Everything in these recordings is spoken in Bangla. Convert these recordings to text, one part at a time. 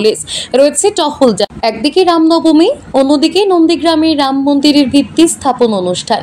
পুলিশ রয়েছে টহল। একদিকে রামনবমী, অন্যদিকে নন্দীগ্রামের রাম মন্দিরের ভিত্তি স্থাপন অনুষ্ঠান।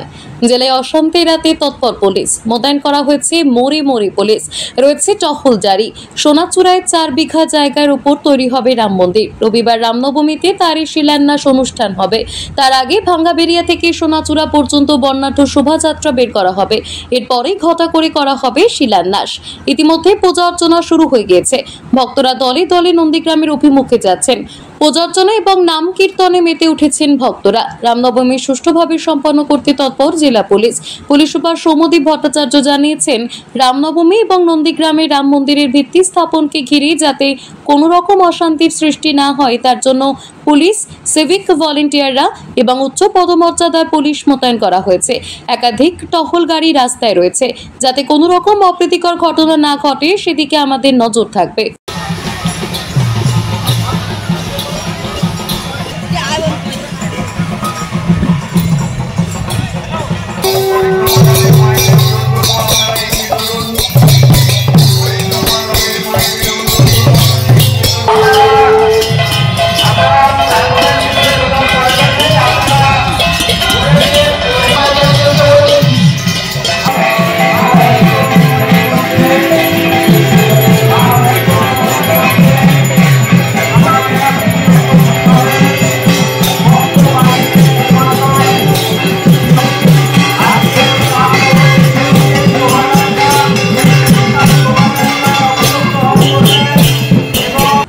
জেলায় অশান্তি এড়াতে তৎপর পুলিশ, মোতায়েন করা হয়েছে মোড়ে মোড়ে পুলিশ, রয়েছে টহল জারি। সোনাচূড়ায় 4 বিঘা জায়গার উপর তৈরি হবে রাম মন্দির। রবিবার রামনবমীতে তারই শিলান্যাস অনুষ্ঠান হবে। তার আগে ভাঙ্গাবেড়িয়া থেকে সোনাচূড়া পর্যন্ত বর্ণাঢ্য শোভাযাত্রা বের করা হবে। এরপরেই ঘটা করে করা হবে শিলান্যাস। ইতিমধ্যে পূজা অর্চনা শুরু হয়ে গিয়েছে। ভক্তরা দলে দলে নন্দীগ্রামের অভিমুখে যাচ্ছেন। পূজা অর্চনা এবং নাম কীর্তনে মেতে উঠেছেন ভক্তরা। রামনবমী সুষ্ঠুভাবে সম্পন্ন করতে তৎপর জেলা police. Police super Soumyadeep Bhattacharya জানিয়েছেন, রামনবমী এবং নন্দীগ্রামের রাম মন্দিরের ভিত্তি স্থাপনকে ঘিরে যাতে কোনো রকম অশান্তির সৃষ্টি না হয় তার জন্য পুলিশ, সিভিক ভলেন্টিয়াররা এবং উচ্চ পদমর্যাদার পুলিশ মোতায়েন করা হয়েছে। একাধিক টহল গাড়ি রাস্তায় রয়েছে, যাতে কোনো রকম অপ্রীতিকর ঘটনা না ঘটে সেদিকে আমাদের নজর থাকবে।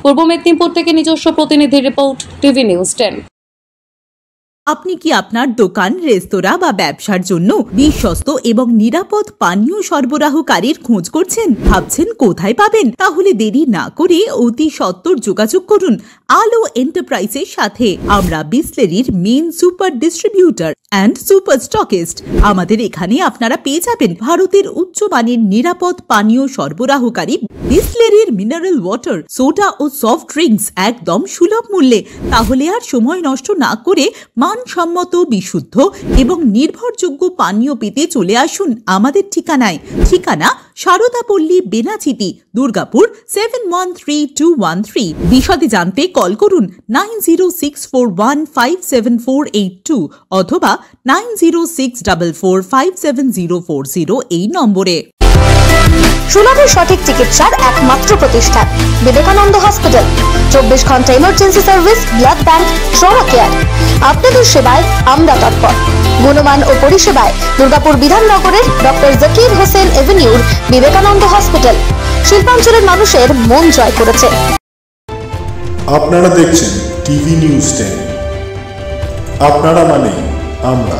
পূর্ব মেদিনীপুর থেকে নিজস্ব প্রতিনিধির রিপোর্ট, টিভি নিউজ 10। আপনি কি আপনার দোকান, রেস্তোরাঁ বা ব্যবসার জন্য বিশ্বস্ত এবং নিরাপদ পানীয় সরবরাহকারীর খোঁজ করছেন? ভাবছেন কোথায় পাবেন? তাহলে দেরি না করে অতি সত্বর যোগাযোগ করুন আলো এন্টারপ্রাইজের সাথে। আমরা বিসলেরির main super distributor and super stockist. আমাদের এখানে আপনারা পেয়ে যাবেন ভারতের উচ্চমানের নিরাপদ পানীয় সরবরাহকারী বিসলেরির মিনারেল ওয়াটার, সোডা ও সফট ড্রিঙ্কস একদম সুলভ মূল্যে। তাহলে আর সময় নষ্ট না করে মানসম্মত, বিশুদ্ধ এবং নির্ভরযোগ্য পানীয় পেতে চলে আসুন আমাদের ঠিকানায়। ঠিকানা সারদাপল্লী, বেনাচিতি, দুর্গাপুর 713213। বিশদে জানতে কল করুন 9064157482 অথবা 9064457040 এই নম্বরে। সুলভের সঠিক চিকিৎসার একমাত্র প্রতিষ্ঠান বিবেকানন্দ হসপিটাল। 24 ঘন্টা emergency service, blood bank, trauma care. আপনাদের সেবায় আমরা তৎপর। গুণমান ও পরিষেবায় দুর্গাপুর বিধাননগরের ডক্টর জাকির হোসেন এভিনিউর বিবেকানন্দ হসপিটাল শিল্পাঞ্চলের মানুষের মন জয় করেছে। আপনারা দেখছেন টিভি নিউজ 10। আপনারা মানে আমরা।